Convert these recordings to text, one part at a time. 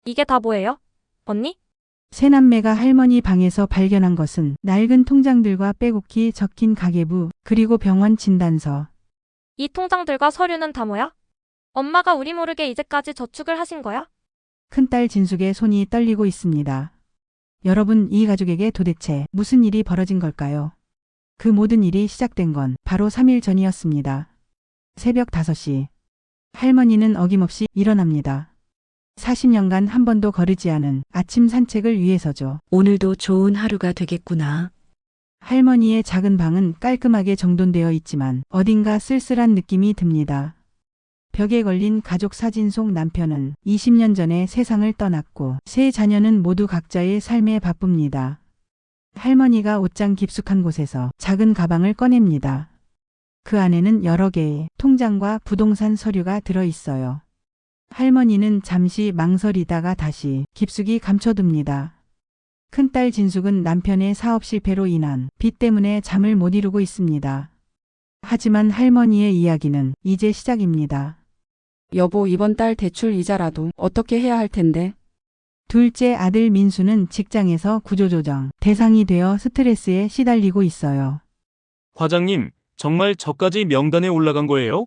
이게 다 뭐예요? 언니? 새남매가 할머니 방에서 발견한 것은 낡은 통장들과 빼곡히 적힌 가계부, 그리고 병원 진단서. 이 통장들과 서류는 다 뭐야? 엄마가 우리 모르게 이제까지 저축을 하신 거야? 큰딸 진숙의 손이 떨리고 있습니다. 여러분, 이 가족에게 도대체 무슨 일이 벌어진 걸까요? 그 모든 일이 시작된 건 바로 3일 전이었습니다. 새벽 5시. 할머니는 어김없이 일어납니다. 40년간 한 번도 거르지 않은 아침 산책을 위해서죠. 오늘도 좋은 하루가 되겠구나. 할머니의 작은 방은 깔끔하게 정돈되어 있지만 어딘가 쓸쓸한 느낌이 듭니다. 벽에 걸린 가족 사진 속 남편은 20년 전에 세상을 떠났고 세 자녀는 모두 각자의 삶에 바쁩니다. 할머니가 옷장 깊숙한 곳에서 작은 가방을 꺼냅니다. 그 안에는 여러 개의 통장과 부동산 서류가 들어 있어요. 할머니는 잠시 망설이다가 다시 깊숙이 감춰둡니다. 큰딸 진숙은 남편의 사업 실패로 인한 빚 때문에 잠을 못 이루고 있습니다. 하지만 할머니의 이야기는 이제 시작입니다. 여보, 이번 달 대출 이자라도 어떻게 해야 할 텐데. 둘째 아들 민수는 직장에서 구조조정 대상이 되어 스트레스에 시달리고 있어요. 과장님, 정말 저까지 명단에 올라간 거예요?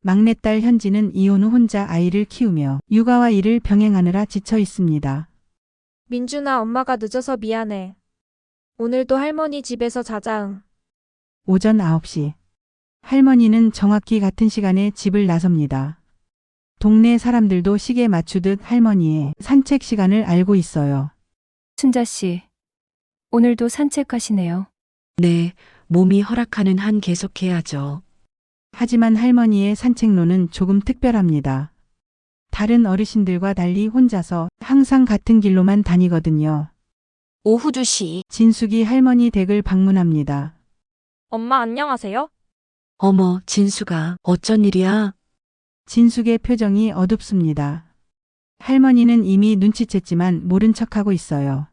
막내딸 현지는 이혼 후 혼자 아이를 키우며 육아와 일을 병행하느라 지쳐 있습니다. 민준아, 엄마가 늦어서 미안해. 오늘도 할머니 집에서 자자응. 오전 9시. 할머니는 정확히 같은 시간에 집을 나섭니다. 동네 사람들도 시계 맞추듯 할머니의 산책 시간을 알고 있어요. 순자 씨, 오늘도 산책하시네요. 네, 몸이 허락하는 한 계속해야죠. 하지만 할머니의 산책로는 조금 특별합니다. 다른 어르신들과 달리 혼자서 항상 같은 길로만 다니거든요. 오후 2시. 진숙이 할머니 댁을 방문합니다. 엄마 안녕하세요? 어머, 진수가 어쩐 일이야? 진숙의 표정이 어둡습니다. 할머니는 이미 눈치챘지만 모른 척하고 있어요.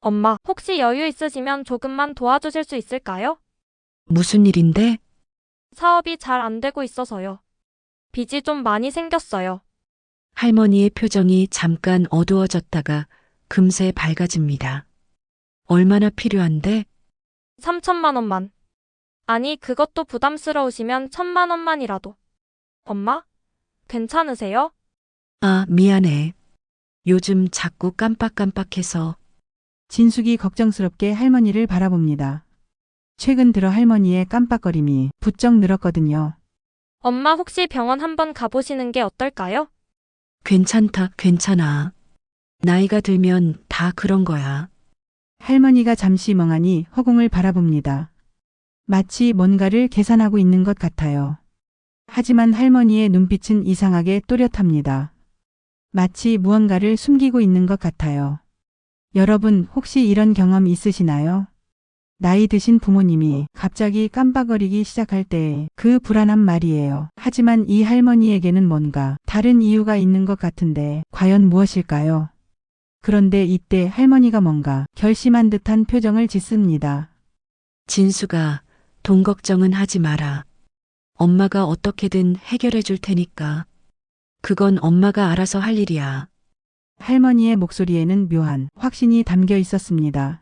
엄마, 혹시 여유 있으시면 조금만 도와주실 수 있을까요? 무슨 일인데? 사업이 잘 안 되고 있어서요. 빚이 좀 많이 생겼어요. 할머니의 표정이 잠깐 어두워졌다가 금세 밝아집니다. 얼마나 필요한데? 3천만 원만. 아니, 그것도 부담스러우시면 1,000만 원만이라도. 엄마? 괜찮으세요? 아, 미안해. 요즘 자꾸 깜빡깜빡해서. 진숙이 걱정스럽게 할머니를 바라봅니다. 최근 들어 할머니의 깜빡거림이 부쩍 늘었거든요. 엄마 혹시 병원 한번 가보시는 게 어떨까요? 괜찮다, 괜찮아. 나이가 들면 다 그런 거야. 할머니가 잠시 멍하니 허공을 바라봅니다. 마치 뭔가를 계산하고 있는 것 같아요. 하지만 할머니의 눈빛은 이상하게 또렷합니다. 마치 무언가를 숨기고 있는 것 같아요. 여러분, 혹시 이런 경험 있으시나요? 나이 드신 부모님이 갑자기 깜빡거리기 시작할 때 그 불안한 말이에요. 하지만 이 할머니에게는 뭔가 다른 이유가 있는 것 같은데 과연 무엇일까요? 그런데 이때 할머니가 뭔가 결심한 듯한 표정을 짓습니다. 진수가 돈 걱정은 하지 마라. 엄마가 어떻게든 해결해 줄 테니까. 그건 엄마가 알아서 할 일이야. 할머니의 목소리에는 묘한 확신이 담겨 있었습니다.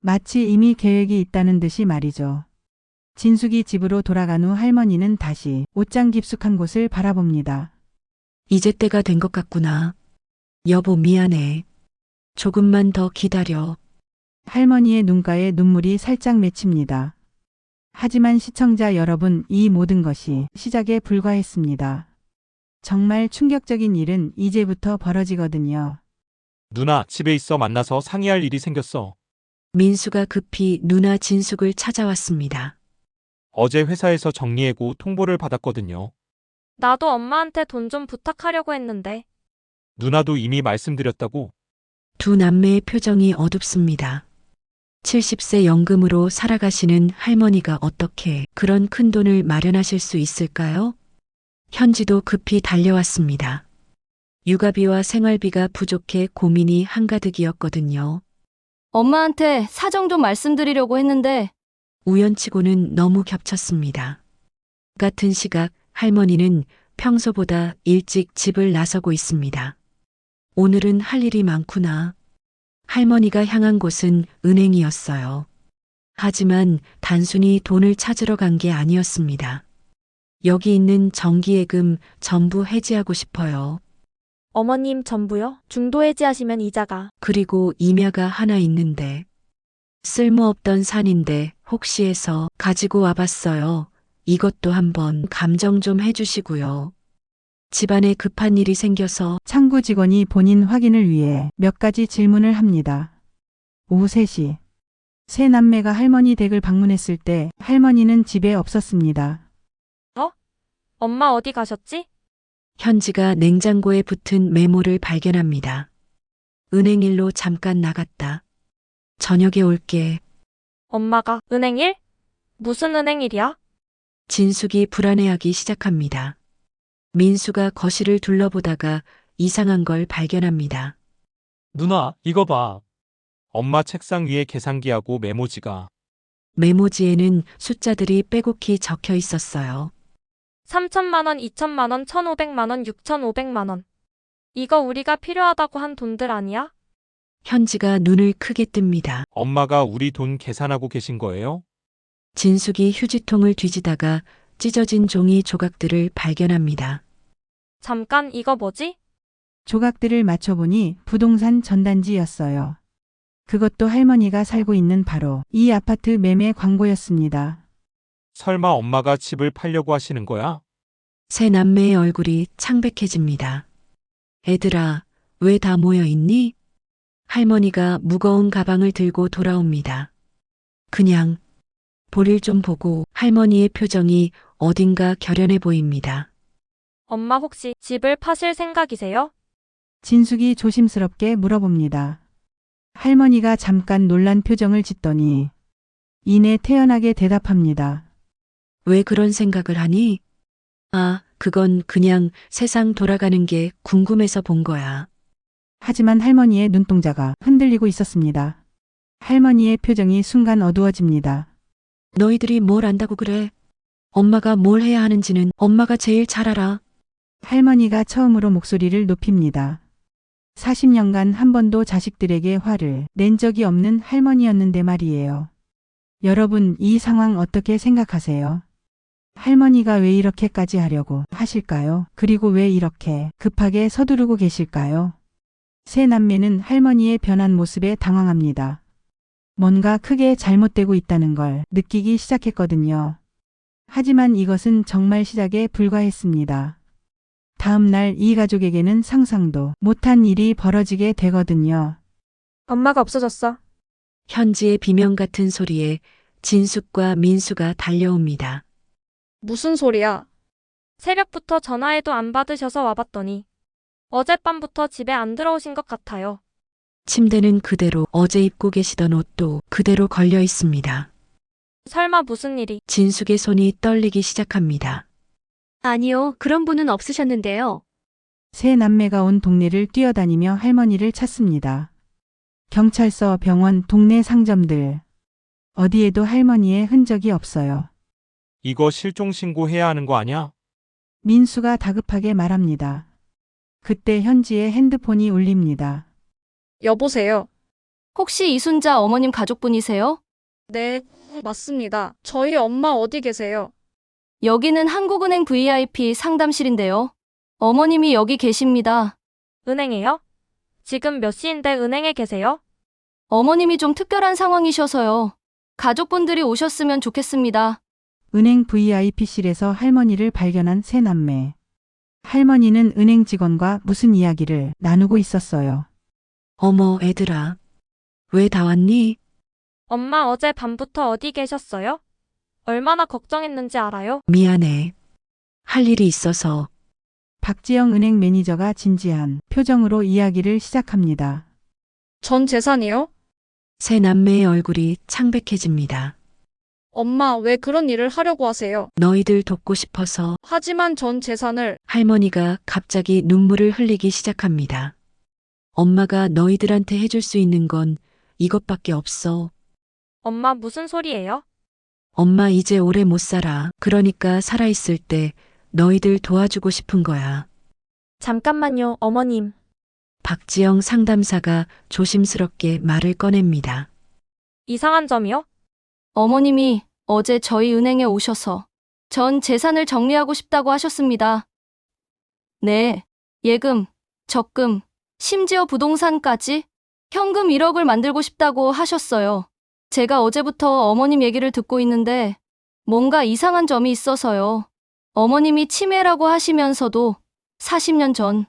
마치 이미 계획이 있다는 듯이 말이죠. 진숙이 집으로 돌아간 후 할머니는 다시 옷장 깊숙한 곳을 바라봅니다. 이제 때가 된 것 같구나. 여보, 미안해. 조금만 더 기다려. 할머니의 눈가에 눈물이 살짝 맺힙니다. 하지만 시청자 여러분, 이 모든 것이 시작에 불과했습니다. 정말 충격적인 일은 이제부터 벌어지거든요. 누나, 집에 있어 만나서 상의할 일이 생겼어. 민수가 급히 누나 진숙을 찾아왔습니다. 어제 회사에서 정리해고 통보를 받았거든요. 나도 엄마한테 돈 좀 부탁하려고 했는데. 누나도 이미 말씀드렸다고. 두 남매의 표정이 어둡습니다. 70세 연금으로 살아가시는 할머니가 어떻게 그런 큰 돈을 마련하실 수 있을까요? 현지도 급히 달려왔습니다. 육아비와 생활비가 부족해 고민이 한가득이었거든요. 엄마한테 사정 좀 말씀드리려고 했는데 우연치고는 너무 겹쳤습니다. 같은 시각 할머니는 평소보다 일찍 집을 나서고 있습니다. 오늘은 할 일이 많구나. 할머니가 향한 곳은 은행이었어요. 하지만 단순히 돈을 찾으러 간 게 아니었습니다. 여기 있는 정기예금 전부 해지하고 싶어요. 어머님 전부요? 중도 해지하시면 이자가. 그리고 임야가 하나 있는데 쓸모없던 산인데 혹시 해서 가지고 와봤어요. 이것도 한번 감정 좀 해주시고요. 집안에 급한 일이 생겨서 창구 직원이 본인 확인을 위해 몇 가지 질문을 합니다. 오후 3시. 세 남매가 할머니 댁을 방문했을 때 할머니는 집에 없었습니다. 엄마 어디 가셨지? 현지가 냉장고에 붙은 메모를 발견합니다. 은행 일로 잠깐 나갔다. 저녁에 올게. 엄마가 은행 일? 무슨 은행 일이야? 진숙이 불안해하기 시작합니다. 민수가 거실을 둘러보다가 이상한 걸 발견합니다. 누나, 이거 봐. 엄마 책상 위에 계산기하고 메모지가. 메모지에는 숫자들이 빼곡히 적혀 있었어요. 3천만 원, 2천만 원, 1,500만 원, 6,500만 원. 이거 우리가 필요하다고 한 돈들 아니야? 현지가 눈을 크게 뜹니다. 엄마가 우리 돈 계산하고 계신 거예요? 진숙이 휴지통을 뒤지다가 찢어진 종이 조각들을 발견합니다. 잠깐 이거 뭐지? 조각들을 맞춰보니 부동산 전단지였어요. 그것도 할머니가 살고 있는 바로 이 아파트 매매 광고였습니다. 설마 엄마가 집을 팔려고 하시는 거야? 세 남매의 얼굴이 창백해집니다. 애들아, 왜 다 모여 있니? 할머니가 무거운 가방을 들고 돌아옵니다. 그냥 볼일 좀 보고 할머니의 표정이 어딘가 결연해 보입니다. 엄마 혹시 집을 파실 생각이세요? 진숙이 조심스럽게 물어봅니다. 할머니가 잠깐 놀란 표정을 짓더니 이내 태연하게 대답합니다. 왜 그런 생각을 하니? 아, 그건 그냥 세상 돌아가는 게 궁금해서 본 거야. 하지만 할머니의 눈동자가 흔들리고 있었습니다. 할머니의 표정이 순간 어두워집니다. 너희들이 뭘 안다고 그래? 엄마가 뭘 해야 하는지는 엄마가 제일 잘 알아. 할머니가 처음으로 목소리를 높입니다. 40년간 한 번도 자식들에게 화를 낸 적이 없는 할머니였는데 말이에요. 여러분, 이 상황 어떻게 생각하세요? 할머니가 왜 이렇게까지 하려고 하실까요? 그리고 왜 이렇게 급하게 서두르고 계실까요? 세 남매는 할머니의 변한 모습에 당황합니다. 뭔가 크게 잘못되고 있다는 걸 느끼기 시작했거든요. 하지만 이것은 정말 시작에 불과했습니다. 다음 날 이 가족에게는 상상도 못한 일이 벌어지게 되거든요. 엄마가 없어졌어. 현지의 비명 같은 소리에 진숙과 민수가 달려옵니다. 무슨 소리야? 새벽부터 전화해도 안 받으셔서 와봤더니 어젯밤부터 집에 안 들어오신 것 같아요. 침대는 그대로 어제 입고 계시던 옷도 그대로 걸려 있습니다. 설마 무슨 일이? 진숙의 손이 떨리기 시작합니다. 아니요, 그런 분은 없으셨는데요. 세 남매가 온 동네를 뛰어다니며 할머니를 찾습니다. 경찰서, 병원, 동네 상점들. 어디에도 할머니의 흔적이 없어요. 이거 실종 신고해야 하는 거 아니야? 민수가 다급하게 말합니다. 그때 현지의 핸드폰이 울립니다. 여보세요. 혹시 이순자 어머님 가족분이세요? 네, 맞습니다. 저희 엄마 어디 계세요? 여기는 한국은행 VIP 상담실인데요. 어머님이 여기 계십니다. 은행에요? 지금 몇 시인데 은행에 계세요? 어머님이 좀 특별한 상황이셔서요. 가족분들이 오셨으면 좋겠습니다. 은행 VIP실에서 할머니를 발견한 세 남매. 할머니는 은행 직원과 무슨 이야기를 나누고 있었어요. 어머, 애들아. 왜 다 왔니? 엄마 어제 밤부터 어디 계셨어요? 얼마나 걱정했는지 알아요? 미안해. 할 일이 있어서. 박지영 은행 매니저가 진지한 표정으로 이야기를 시작합니다. 전 재산이요? 세 남매의 얼굴이 창백해집니다. 엄마 왜 그런 일을 하려고 하세요? 너희들 돕고 싶어서. 하지만 전 재산을 할머니가 갑자기 눈물을 흘리기 시작합니다. 엄마가 너희들한테 해줄 수 있는 건 이것밖에 없어. 엄마 무슨 소리예요? 엄마 이제 오래 못 살아. 그러니까 살아있을 때 너희들 도와주고 싶은 거야. 잠깐만요, 어머님. 박지영 상담사가 조심스럽게 말을 꺼냅니다. 이상한 점이요? 어머님이 어제 저희 은행에 오셔서 전 재산을 정리하고 싶다고 하셨습니다. 네, 예금, 적금, 심지어 부동산까지 현금 1억을 만들고 싶다고 하셨어요. 제가 어제부터 어머님 얘기를 듣고 있는데 뭔가 이상한 점이 있어서요. 어머님이 치매라고 하시면서도 40년 전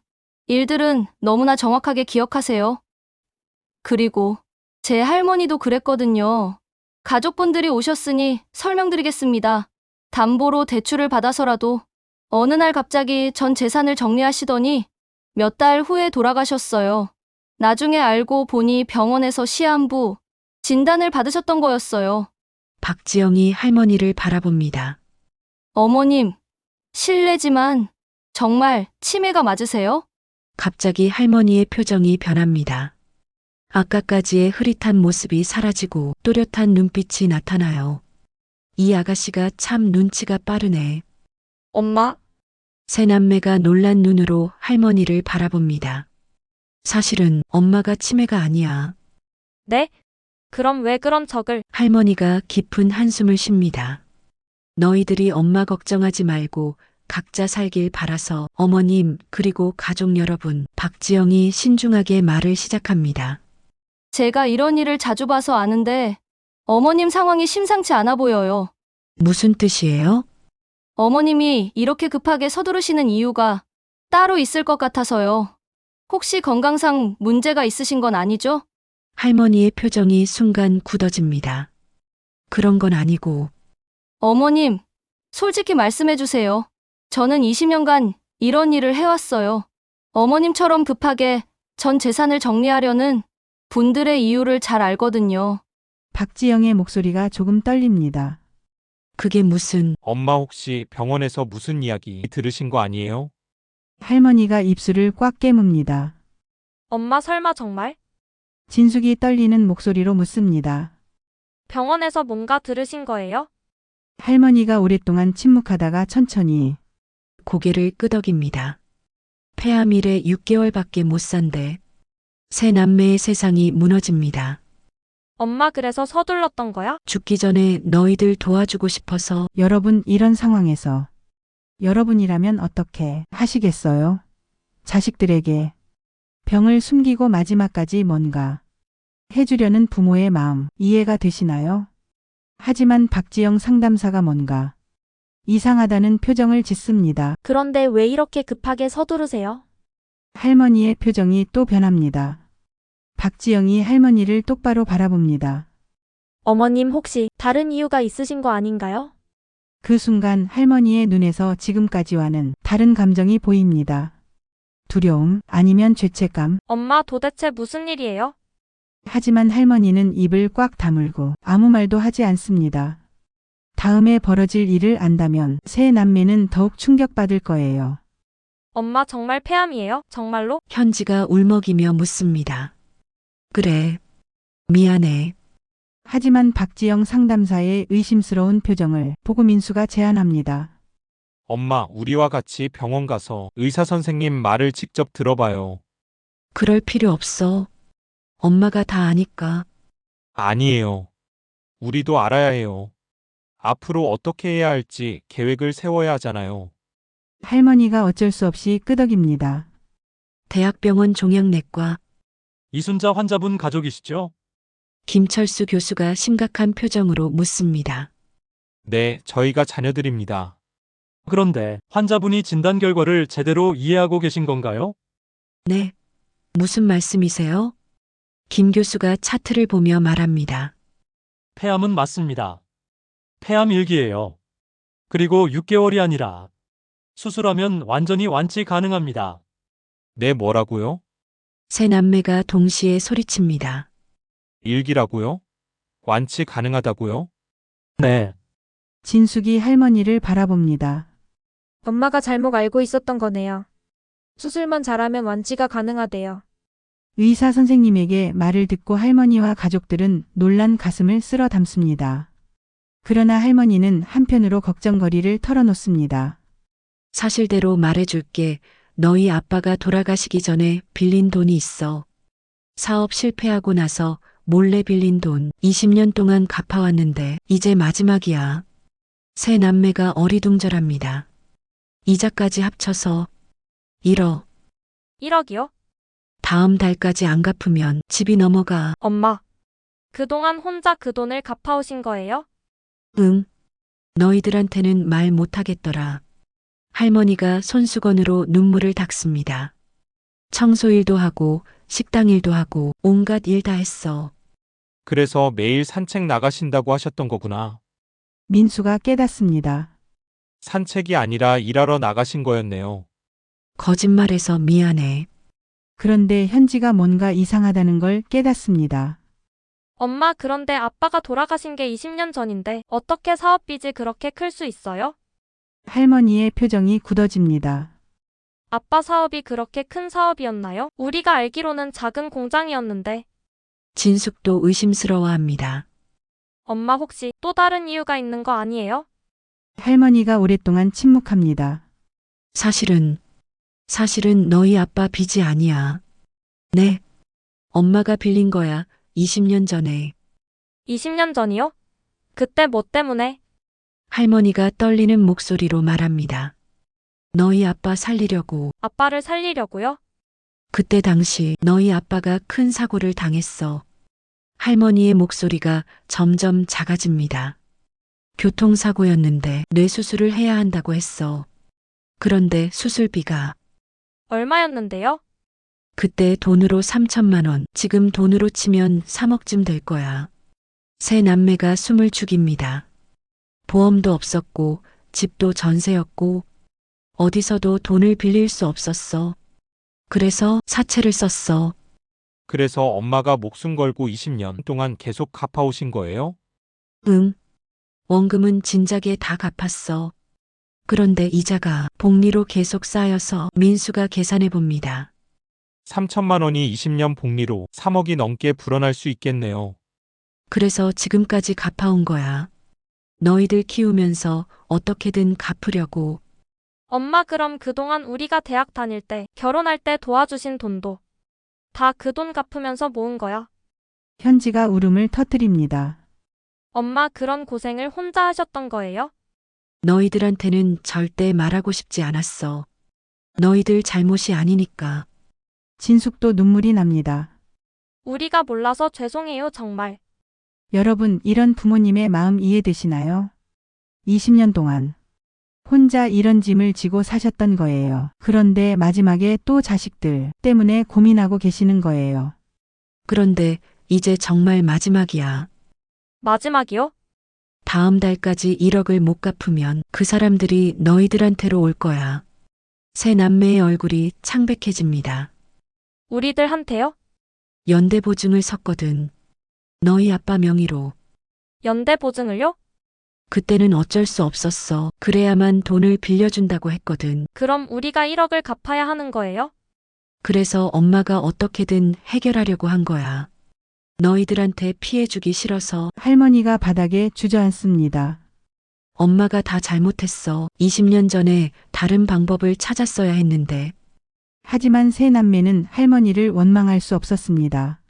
일들은 너무나 정확하게 기억하세요. 그리고 제 할머니도 그랬거든요. 가족분들이 오셨으니 설명드리겠습니다. 담보로 대출을 받아서라도 어느 날 갑자기 전 재산을 정리하시더니 몇 달 후에 돌아가셨어요. 나중에 알고 보니 병원에서 시한부 진단을 받으셨던 거였어요. 박지영이 할머니를 바라봅니다. 어머님, 실례지만 정말 치매가 맞으세요? 갑자기 할머니의 표정이 변합니다. 아까까지의 흐릿한 모습이 사라지고 또렷한 눈빛이 나타나요. 이 아가씨가 참 눈치가 빠르네. 엄마, 새남매가 놀란 눈으로 할머니를 바라봅니다. 사실은 엄마가 치매가 아니야. 네? 그럼 왜 그런 척을? 할머니가 깊은 한숨을 쉽니다. 너희들이 엄마 걱정하지 말고 각자 살길 바라서 어머님 그리고 가족 여러분, 박지영이 신중하게 말을 시작합니다. 제가 이런 일을 자주 봐서 아는데 어머님 상황이 심상치 않아 보여요. 무슨 뜻이에요? 어머님이 이렇게 급하게 서두르시는 이유가 따로 있을 것 같아서요. 혹시 건강상 문제가 있으신 건 아니죠? 할머니의 표정이 순간 굳어집니다. 그런 건 아니고 어머님, 솔직히 말씀해 주세요. 저는 20년간 이런 일을 해왔어요. 어머님처럼 급하게 전 재산을 정리하려는 분들의 이유를 잘 알거든요. 박지영의 목소리가 조금 떨립니다. 그게 무슨 엄마 혹시 병원에서 무슨 이야기 들으신 거 아니에요? 할머니가 입술을 꽉 깨뭅니다. 엄마 설마 정말? 진숙이 떨리는 목소리로 묻습니다. 병원에서 뭔가 들으신 거예요? 할머니가 오랫동안 침묵하다가 천천히 고개를 끄덕입니다. 폐암일에 6개월밖에 못 산대. 새 남매의 세상이 무너집니다. 엄마 그래서 서둘렀던 거야? 죽기 전에 너희들 도와주고 싶어서 여러분 이런 상황에서 여러분이라면 어떻게 하시겠어요? 자식들에게 병을 숨기고 마지막까지 뭔가 해주려는 부모의 마음 이해가 되시나요? 하지만 박지영 상담사가 뭔가 이상하다는 표정을 짓습니다. 그런데 왜 이렇게 급하게 서두르세요? 할머니의 표정이 또 변합니다. 박지영이 할머니를 똑바로 바라봅니다. 어머님 혹시 다른 이유가 있으신 거 아닌가요? 그 순간 할머니의 눈에서 지금까지와는 다른 감정이 보입니다. 두려움 아니면 죄책감. 엄마 도대체 무슨 일이에요? 하지만 할머니는 입을 꽉 다물고 아무 말도 하지 않습니다. 다음에 벌어질 일을 안다면 새 남매는 더욱 충격받을 거예요. 엄마 정말 폐암이에요? 정말로? 현지가 울먹이며 묻습니다. 그래. 미안해. 하지만 박지영 상담사의 의심스러운 표정을 보고 민수가 제안합니다. 엄마, 우리와 같이 병원 가서 의사 선생님 말을 직접 들어봐요. 그럴 필요 없어. 엄마가 다 아니까. 아니에요. 우리도 알아야 해요. 앞으로 어떻게 해야 할지 계획을 세워야 하잖아요. 할머니가 어쩔 수 없이 끄덕입니다. 대학병원 종양내과 이순자 환자분 가족이시죠? 김철수 교수가 심각한 표정으로 묻습니다. 네, 저희가 자녀들입니다. 그런데 환자분이 진단 결과를 제대로 이해하고 계신 건가요? 네. 무슨 말씀이세요? 김 교수가 차트를 보며 말합니다. 폐암은 맞습니다. 폐암 1기예요. 그리고 6개월이 아니라 수술하면 완전히 완치 가능합니다. 네, 뭐라고요? 새 남매가 동시에 소리칩니다. 일기라고요? 완치 가능하다고요? 네. 진숙이 할머니를 바라봅니다. 엄마가 잘못 알고 있었던 거네요. 수술만 잘하면 완치가 가능하대요. 의사 선생님에게 말을 듣고 할머니와 가족들은 놀란 가슴을 쓸어 담습니다. 그러나 할머니는 한편으로 걱정거리를 털어놓습니다. 사실대로 말해줄게. 너희 아빠가 돌아가시기 전에 빌린 돈이 있어. 사업 실패하고 나서 몰래 빌린 돈 20년 동안 갚아왔는데 이제 마지막이야. 세 남매가 어리둥절합니다. 이자까지 합쳐서 1억. 1억이요? 다음 달까지 안 갚으면 집이 넘어가. 엄마. 그동안 혼자 그 돈을 갚아오신 거예요? 응. 너희들한테는 말 못하겠더라. 할머니가 손수건으로 눈물을 닦습니다. 청소일도 하고 식당일도 하고 온갖 일 다 했어. 그래서 매일 산책 나가신다고 하셨던 거구나. 민수가 깨닫습니다. 산책이 아니라 일하러 나가신 거였네요. 거짓말해서 미안해. 그런데 현지가 뭔가 이상하다는 걸 깨닫습니다. 엄마, 그런데 아빠가 돌아가신 게 20년 전인데 어떻게 사업 빚이 그렇게 클 수 있어요? 할머니의 표정이 굳어집니다. 아빠 사업이 그렇게 큰 사업이었나요? 우리가 알기로는 작은 공장이었는데. 진숙도 의심스러워합니다. 엄마, 혹시 또 다른 이유가 있는 거 아니에요? 할머니가 오랫동안 침묵합니다. 사실은 너희 아빠 빚이 아니야. 네. 엄마가 빌린 거야. 20년 전에. 20년 전이요? 그때 뭐 때문에? 할머니가 떨리는 목소리로 말합니다. 너희 아빠 살리려고. 아빠를 살리려고요? 그때 당시 너희 아빠가 큰 사고를 당했어. 할머니의 목소리가 점점 작아집니다. 교통사고였는데 뇌수술을 해야 한다고 했어. 그런데 수술비가 얼마였는데요? 그때 돈으로 3천만 원, 지금 돈으로 치면 3억쯤 될 거야. 세 남매가 숨을 죽입니다. 보험도 없었고 집도 전세였고 어디서도 돈을 빌릴 수 없었어. 그래서 사채를 썼어. 그래서 엄마가 목숨 걸고 20년 동안 계속 갚아오신 거예요? 응. 원금은 진작에 다 갚았어. 그런데 이자가 복리로 계속 쌓여서 민수가 계산해 봅니다. 3천만 원이 20년 복리로 3억이 넘게 불어날 수 있겠네요. 그래서 지금까지 갚아온 거야. 너희들 키우면서 어떻게든 갚으려고. 엄마, 그럼 그동안 우리가 대학 다닐 때, 결혼할 때 도와주신 돈도 다 그 돈 갚으면서 모은 거야. 현지가 울음을 터뜨립니다. 엄마, 그런 고생을 혼자 하셨던 거예요? 너희들한테는 절대 말하고 싶지 않았어. 너희들 잘못이 아니니까. 진숙도 눈물이 납니다. 우리가 몰라서 죄송해요, 정말. 여러분, 이런 부모님의 마음 이해되시나요? 20년 동안 혼자 이런 짐을 지고 사셨던 거예요. 그런데 마지막에 또 자식들 때문에 고민하고 계시는 거예요. 그런데 이제 정말 마지막이야. 마지막이요? 다음 달까지 1억을 못 갚으면 그 사람들이 너희들한테로 올 거야. 세 남매의 얼굴이 창백해집니다. 우리들한테요? 연대 보증을 섰거든. 너희 아빠 명의로. 연대 보증을요? 그때는 어쩔 수 없었어. 그래야만 돈을 빌려준다고 했거든. 그럼 우리가 1억을 갚아야 하는 거예요? 그래서 엄마가 어떻게든 해결하려고 한 거야. 너희들한테 피해 주기 싫어서. 할머니가 바닥에 주저앉습니다. 엄마가 다 잘못했어. 20년 전에 다른 방법을 찾았어야 했는데. 하지만 세 남매는 할머니를 원망할 수 없었습니다.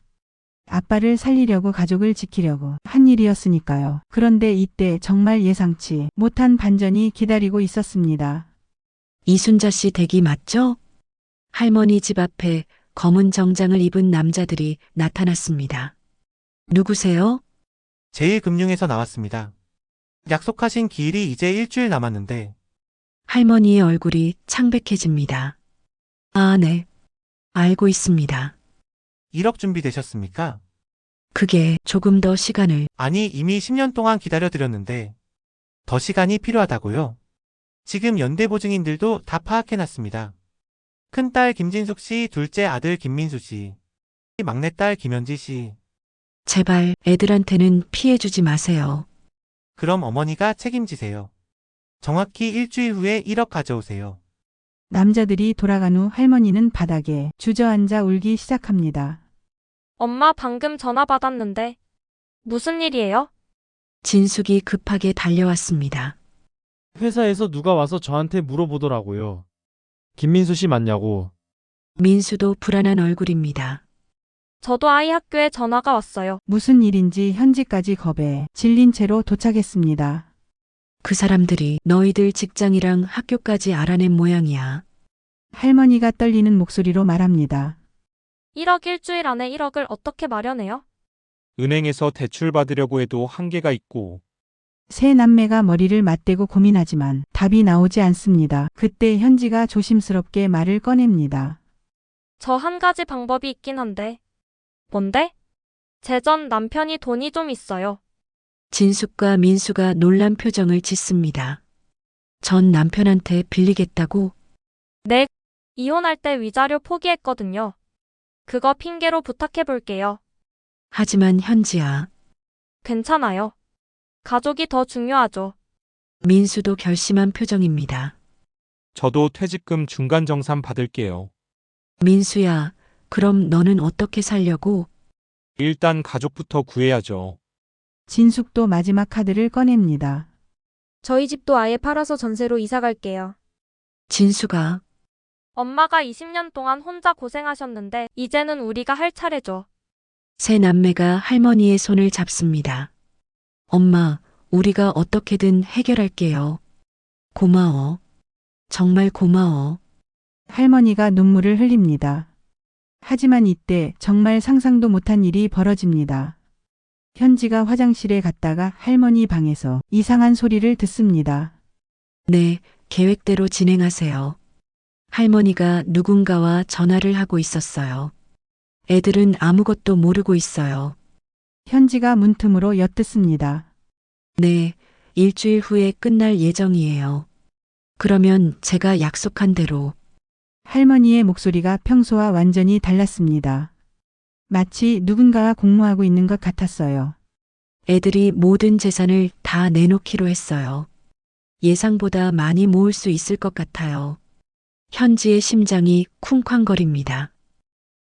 아빠를 살리려고 가족을 지키려고 한 일이었으니까요. 그런데 이때 정말 예상치 못한 반전이 기다리고 있었습니다. 이순자 씨 댁이 맞죠? 할머니 집 앞에 검은 정장을 입은 남자들이 나타났습니다. 누구세요? 제1금융에서 나왔습니다. 약속하신 기일이 이제 일주일 남았는데 할머니의 얼굴이 창백해집니다. 아, 네. 알고 있습니다. 1억 준비되셨습니까? 그게 조금 더 시간을. 아니, 이미 10년 동안 기다려드렸는데 더 시간이 필요하다고요. 지금 연대보증인들도 다 파악해놨습니다. 큰딸 김진숙 씨, 둘째 아들 김민수 씨, 막내딸 김현지 씨. 제발 애들한테는 피해 주지 마세요. 그럼 어머니가 책임지세요. 정확히 일주일 후에 1억 가져오세요. 남자들이 돌아간 후 할머니는 바닥에 주저앉아 울기 시작합니다. 엄마, 방금 전화 받았는데. 무슨 일이에요? 진숙이 급하게 달려왔습니다. 회사에서 누가 와서 저한테 물어보더라고요. 김민수 씨 맞냐고. 민수도 불안한 얼굴입니다. 저도 아이 학교에 전화가 왔어요. 무슨 일인지 현지까지 겁에 질린 채로 도착했습니다. 그 사람들이 너희들 직장이랑 학교까지 알아낸 모양이야. 할머니가 떨리는 목소리로 말합니다. 1억 일주일 안에 1억을 어떻게 마련해요? 은행에서 대출 받으려고 해도 한계가 있고, 세 남매가 머리를 맞대고 고민하지만 답이 나오지 않습니다. 그때 현지가 조심스럽게 말을 꺼냅니다. 저 한 가지 방법이 있긴 한데. 뭔데? 제 전 남편이 돈이 좀 있어요. 진숙과 민수가 놀란 표정을 짓습니다. 전 남편한테 빌리겠다고? 네, 이혼할 때 위자료 포기했거든요. 그거 핑계로 부탁해 볼게요. 하지만 현지야, 괜찮아요. 가족이 더 중요하죠. 민수도 결심한 표정입니다. 저도 퇴직금 중간정산 받을게요. 민수야, 그럼 너는 어떻게 살려고? 일단 가족부터 구해야죠. 진숙도 마지막 카드를 꺼냅니다. 저희 집도 아예 팔아서 전세로 이사 갈게요. 진수가 엄마가 20년 동안 혼자 고생하셨는데 이제는 우리가 할 차례죠. 세 남매가 할머니의 손을 잡습니다. 엄마, 우리가 어떻게든 해결할게요. 고마워. 정말 고마워. 할머니가 눈물을 흘립니다. 하지만 이때 정말 상상도 못한 일이 벌어집니다. 현지가 화장실에 갔다가 할머니 방에서 이상한 소리를 듣습니다. 네, 계획대로 진행하세요. 할머니가 누군가와 전화를 하고 있었어요. 애들은 아무것도 모르고 있어요. 현지가 문틈으로 엿듣습니다. 네, 일주일 후에 끝날 예정이에요. 그러면 제가 약속한 대로 할머니의 목소리가 평소와 완전히 달랐습니다. 마치 누군가가 공모하고 있는 것 같았어요. 애들이 모든 재산을 다 내놓기로 했어요. 예상보다 많이 모을 수 있을 것 같아요. 현지의 심장이 쿵쾅거립니다.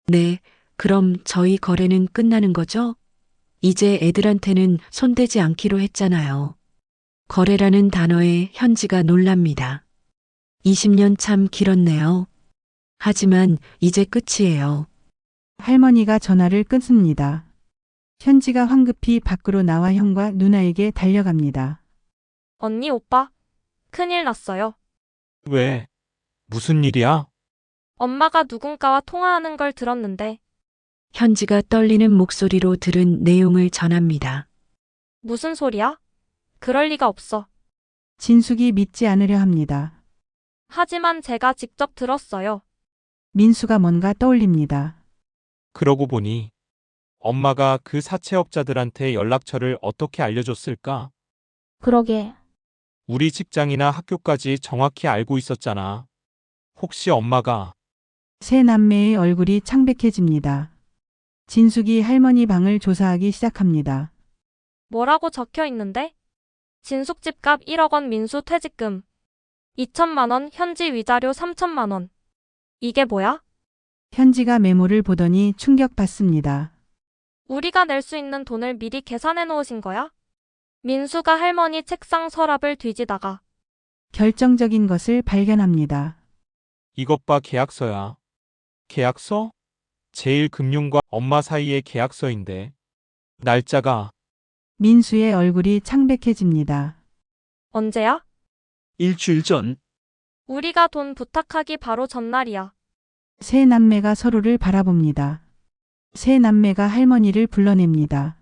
네, 그럼 저희 거래는 끝나는 거죠? 이제 애들한테는 손대지 않기로 했잖아요. 거래라는 단어에 현지가 놀랍니다. 20년 참 길었네요. 하지만 이제 끝이에요. 할머니가 전화를 끊습니다. 현지가 황급히 밖으로 나와 형과 누나에게 달려갑니다. 언니, 오빠, 큰일 났어요. 왜? 무슨 일이야? 엄마가 누군가와 통화하는 걸 들었는데 현지가 떨리는 목소리로 들은 내용을 전합니다. 무슨 소리야? 그럴 리가 없어. 진숙이 믿지 않으려 합니다. 하지만 제가 직접 들었어요. 민수가 뭔가 떠올립니다. 그러고 보니 엄마가 그 사채업자들한테 연락처를 어떻게 알려줬을까? 그러게. 우리 직장이나 학교까지 정확히 알고 있었잖아. 혹시 엄마가 세 남매의 얼굴이 창백해집니다. 진숙이 할머니 방을 조사하기 시작합니다. 뭐라고 적혀 있는데? 진숙 집값 1억 원, 민수 퇴직금 2천만 원, 현지 위자료 3천만 원. 이게 뭐야? 현지가 메모를 보더니 충격받습니다. 우리가 낼 수 있는 돈을 미리 계산해 놓으신 거야? 민수가 할머니 책상 서랍을 뒤지다가 결정적인 것을 발견합니다. 이것 봐, 계약서야. 계약서? 제일금융과 엄마 사이의 계약서인데 날짜가 민수의 얼굴이 창백해집니다. 언제야? 일주일 전. 우리가 돈 부탁하기 바로 전날이야. 세 남매가 서로를 바라봅니다. 세 남매가 할머니를 불러냅니다.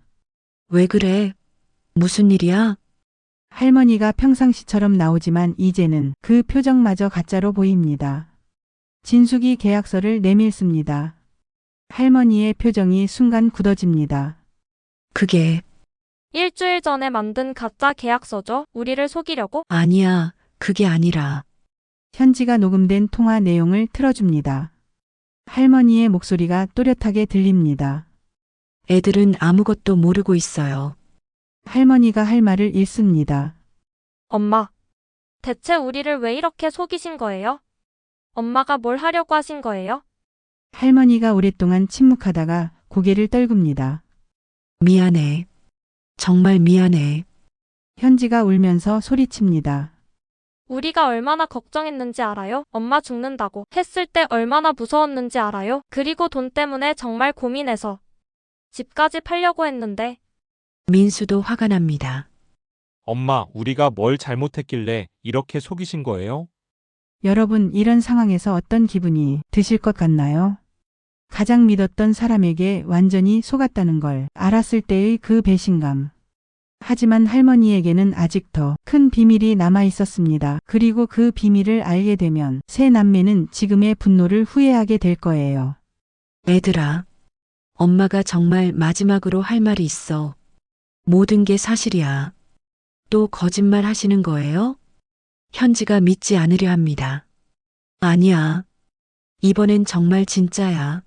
왜 그래? 무슨 일이야? 할머니가 평상시처럼 나오지만 이제는 그 표정마저 가짜로 보입니다. 진숙이 계약서를 내밀습니다. 할머니의 표정이 순간 굳어집니다. 그게 일주일 전에 만든 가짜 계약서죠? 우리를 속이려고? 아니야. 그게 아니라 현지가 녹음된 통화 내용을 틀어줍니다. 할머니의 목소리가 또렷하게 들립니다. 애들은 아무것도 모르고 있어요. 할머니가 할 말을 잃습니다. 엄마, 대체 우리를 왜 이렇게 속이신 거예요? 엄마가 뭘 하려고 하신 거예요? 할머니가 오랫동안 침묵하다가 고개를 떨굽니다. 미안해. 정말 미안해. 현지가 울면서 소리칩니다. 우리가 얼마나 걱정했는지 알아요? 엄마 죽는다고 했을 때 얼마나 무서웠는지 알아요? 그리고 돈 때문에 정말 고민해서 집까지 팔려고 했는데 민수도 화가 납니다. 엄마, 우리가 뭘 잘못했길래 이렇게 속이신 거예요? 여러분, 이런 상황에서 어떤 기분이 드실 것 같나요? 가장 믿었던 사람에게 완전히 속았다는 걸 알았을 때의 그 배신감. 하지만 할머니에게는 아직 더 큰 비밀이 남아 있었습니다. 그리고 그 비밀을 알게 되면 세 남매는 지금의 분노를 후회하게 될 거예요. 애들아, 엄마가 정말 마지막으로 할 말이 있어. 모든 게 사실이야. 또 거짓말 하시는 거예요? 현지가 믿지 않으려 합니다. 아니야. 이번엔 정말 진짜야.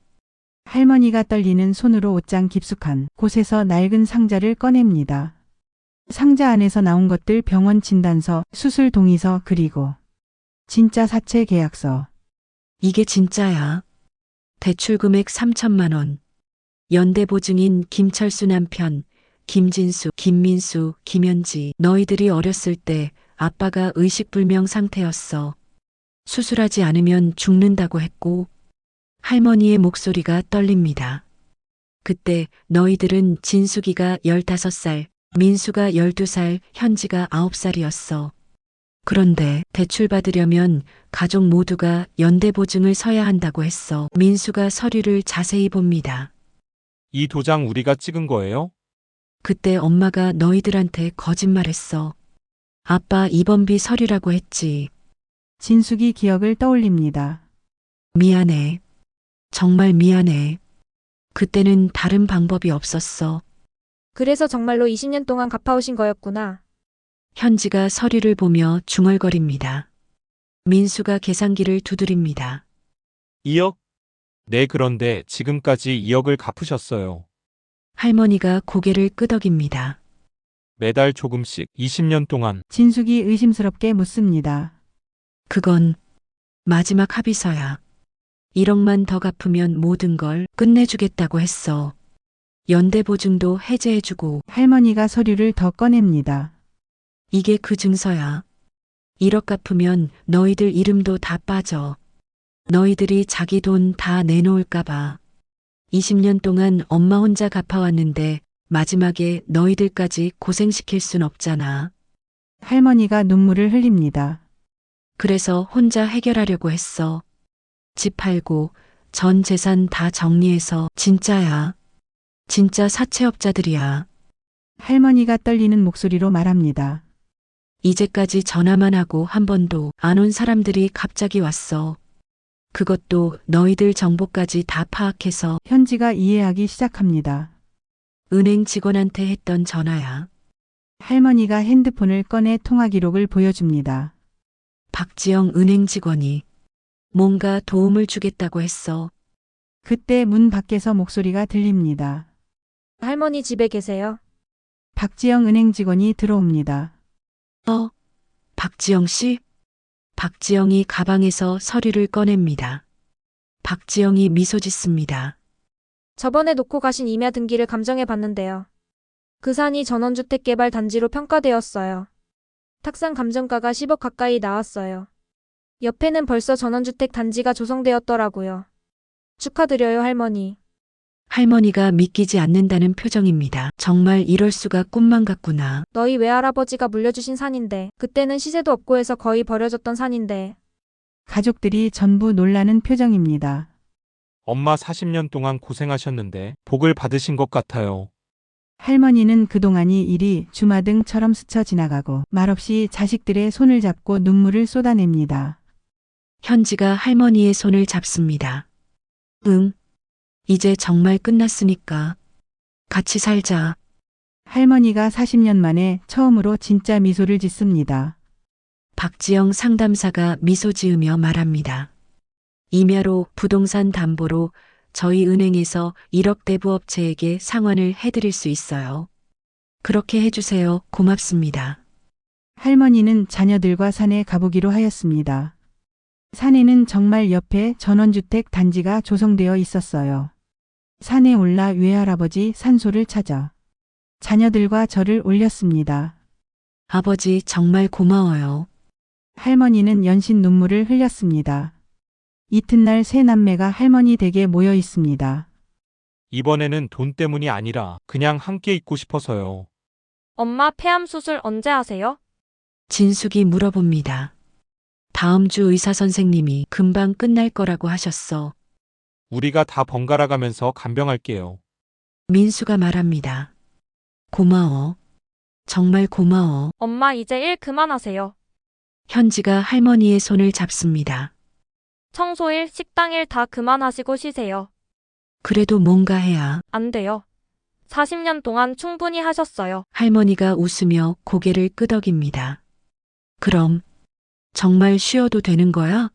할머니가 떨리는 손으로 옷장 깊숙한 곳에서 낡은 상자를 꺼냅니다. 상자 안에서 나온 것들 병원 진단서, 수술 동의서, 그리고 진짜 사채 계약서. 이게 진짜야. 대출 금액 3천만 원. 연대 보증인 김철수 남편, 김진수, 김민수, 김현지. 너희들이 어렸을 때 아빠가 의식불명 상태였어. 수술하지 않으면 죽는다고 했고, 할머니의 목소리가 떨립니다. 그때 너희들은 진숙이가 15살, 민수가 12살, 현지가 9살이었어. 그런데 대출 받으려면 가족 모두가 연대 보증을 서야 한다고 했어. 민수가 서류를 자세히 봅니다. 이 도장 우리가 찍은 거예요? 그때 엄마가 너희들한테 거짓말했어. 아빠 입원비 서류라고 했지. 진숙이 기억을 떠올립니다. 미안해. 정말 미안해. 그때는 다른 방법이 없었어. 그래서 정말로 20년 동안 갚아오신 거였구나. 현지가 서류를 보며 중얼거립니다. 민수가 계산기를 두드립니다. 2억? 네, 그런데 지금까지 2억을 갚으셨어요. 할머니가 고개를 끄덕입니다. 매달 조금씩 20년 동안. 진숙이 의심스럽게 묻습니다. 그건 마지막 합의서야. 1억만 더 갚으면 모든 걸 끝내주겠다고 했어. 연대 보증도 해제해주고. 할머니가 서류를 더 꺼냅니다. 이게 그 증서야. 1억 갚으면 너희들 이름도 다 빠져. 너희들이 자기 돈 다 내놓을까봐. 20년 동안 엄마 혼자 갚아왔는데 마지막에 너희들까지 고생시킬 순 없잖아. 할머니가 눈물을 흘립니다. 그래서 혼자 해결하려고 했어. 집 팔고 전 재산 다 정리해서. 진짜야. 진짜 사채업자들이야. 할머니가 떨리는 목소리로 말합니다. 이제까지 전화만 하고 한 번도 안 온 사람들이 갑자기 왔어. 그것도 너희들 정보까지 다 파악해서. 현지가 이해하기 시작합니다. 은행 직원한테 했던 전화야. 할머니가 핸드폰을 꺼내 통화 기록을 보여줍니다. 박지영 은행 직원이 뭔가 도움을 주겠다고 했어. 그때 문 밖에서 목소리가 들립니다. 할머니 집에 계세요? 박지영 은행 직원이 들어옵니다. 박지영 씨? 박지영이 가방에서 서류를 꺼냅니다. 박지영이 미소 짓습니다. 저번에 놓고 가신 임야 등기를 감정해 봤는데요. 그 산이 전원주택 개발 단지로 평가되었어요. 탁상 감정가가 10억 가까이 나왔어요. 옆에는 벌써 전원주택 단지가 조성되었더라고요. 축하드려요, 할머니. 할머니가 믿기지 않는다는 표정입니다. 정말 이럴 수가. 꿈만 같구나. 너희 외할아버지가 물려주신 산인데 그때는 시세도 없고 해서 거의 버려졌던 산인데. 가족들이 전부 놀라는 표정입니다. 엄마 40년 동안 고생하셨는데 복을 받으신 것 같아요. 할머니는 그동안이 일이 주마등처럼 스쳐 지나가고 말없이 자식들의 손을 잡고 눈물을 쏟아냅니다. 현지가 할머니의 손을 잡습니다. 응. 이제 정말 끝났으니까 같이 살자. 할머니가 40년 만에 처음으로 진짜 미소를 짓습니다. 박지영 상담사가 미소 지으며 말합니다. 임야로 부동산 담보로 저희 은행에서 1억 대부업체에게 상환을 해드릴 수 있어요. 그렇게 해주세요. 고맙습니다. 할머니는 자녀들과 산에 가보기로 하였습니다. 산에는 정말 옆에 전원주택 단지가 조성되어 있었어요. 산에 올라 외할아버지 산소를 찾아 자녀들과 절을 올렸습니다. 아버지 정말 고마워요. 할머니는 연신 눈물을 흘렸습니다. 이튿날 세 남매가 할머니 댁에 모여 있습니다. 이번에는 돈 때문이 아니라 그냥 함께 있고 싶어서요. 엄마 폐암 수술 언제 하세요? 진숙이 물어봅니다. 다음 주 의사 선생님이 금방 끝날 거라고 하셨어. 우리가 다 번갈아 가면서 간병할게요. 민수가 말합니다. 고마워. 정말 고마워. 엄마 이제 일 그만하세요. 현지가 할머니의 손을 잡습니다. 청소일, 식당일 다 그만하시고 쉬세요. 그래도 뭔가 해야. 안 돼요. 40년 동안 충분히 하셨어요. 할머니가 웃으며 고개를 끄덕입니다. 그럼 정말 쉬어도 되는 거야?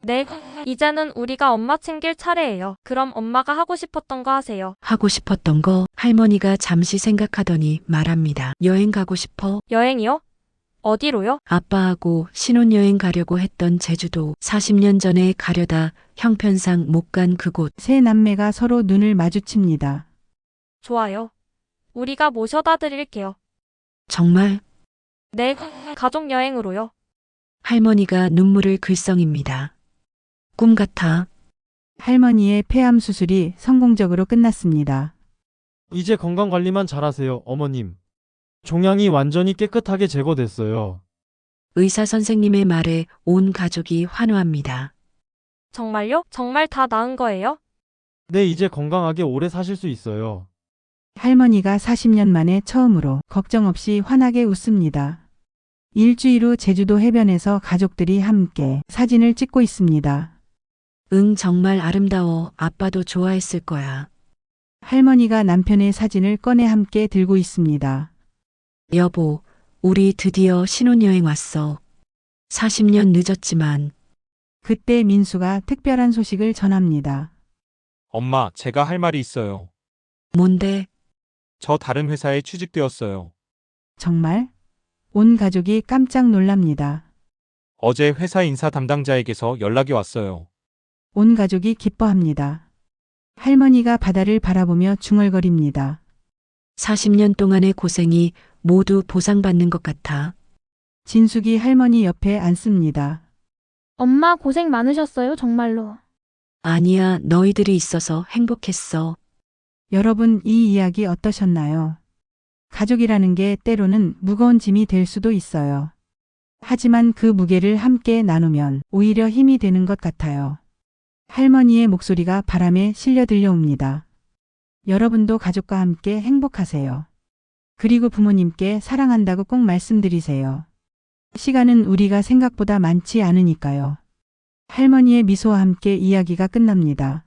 네, 이제는 우리가 엄마 챙길 차례예요. 그럼 엄마가 하고 싶었던 거 하세요. 하고 싶었던 거 할머니가 잠시 생각하더니 말합니다. 여행 가고 싶어. 여행이요? 어디로요? 아빠하고 신혼여행 가려고 했던 제주도 40년 전에 가려다 형편상 못 간 그곳. 세 남매가 서로 눈을 마주칩니다. 좋아요. 우리가 모셔다 드릴게요. 정말 네, 가족 여행으로요. 할머니가 눈물을 글썽입니다. 꿈 같아. 할머니의 폐암 수술이 성공적으로 끝났습니다. 이제 건강관리만 잘하세요, 어머님. 종양이 완전히 깨끗하게 제거됐어요. 의사 선생님의 말에 온 가족이 환호합니다. 정말요? 정말 다 나은 거예요? 네, 이제 건강하게 오래 사실 수 있어요. 할머니가 40년 만에 처음으로 걱정 없이 환하게 웃습니다. 일주일 후 제주도 해변에서 가족들이 함께 사진을 찍고 있습니다. 응, 정말 아름다워. 아빠도 좋아했을 거야. 할머니가 남편의 사진을 꺼내 함께 들고 있습니다. 여보, 우리 드디어 신혼여행 왔어. 40년 늦었지만. 그때 민수가 특별한 소식을 전합니다. 엄마, 제가 할 말이 있어요. 뭔데? 저 다른 회사에 취직되었어요. 정말? 온 가족이 깜짝 놀랍니다. 어제 회사 인사 담당자에게서 연락이 왔어요. 온 가족이 기뻐합니다. 할머니가 바다를 바라보며 중얼거립니다. 40년 동안의 고생이 모두 보상받는 것 같아. 진숙이 할머니 옆에 앉습니다. 엄마 고생 많으셨어요, 정말로. 아니야, 너희들이 있어서 행복했어. 여러분, 이 이야기 어떠셨나요? 가족이라는 게 때로는 무거운 짐이 될 수도 있어요. 하지만 그 무게를 함께 나누면 오히려 힘이 되는 것 같아요. 할머니의 목소리가 바람에 실려 들려옵니다. 여러분도 가족과 함께 행복하세요. 그리고 부모님께 사랑한다고 꼭 말씀드리세요. 시간은 우리가 생각보다 많지 않으니까요. 할머니의 미소와 함께 이야기가 끝납니다.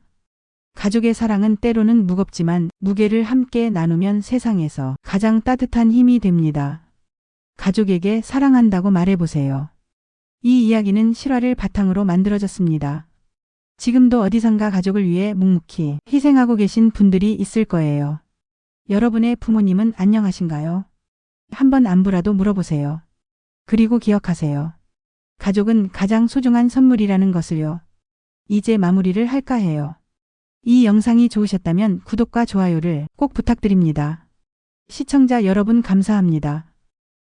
가족의 사랑은 때로는 무겁지만 무게를 함께 나누면 세상에서 가장 따뜻한 힘이 됩니다. 가족에게 사랑한다고 말해보세요. 이 이야기는 실화를 바탕으로 만들어졌습니다. 지금도 어디선가 가족을 위해 묵묵히 희생하고 계신 분들이 있을 거예요. 여러분의 부모님은 안녕하신가요? 한번 안부라도 물어보세요. 그리고 기억하세요. 가족은 가장 소중한 선물이라는 것을요. 이제 마무리를 할까 해요. 이 영상이 좋으셨다면 구독과 좋아요를 꼭 부탁드립니다. 시청자 여러분 감사합니다.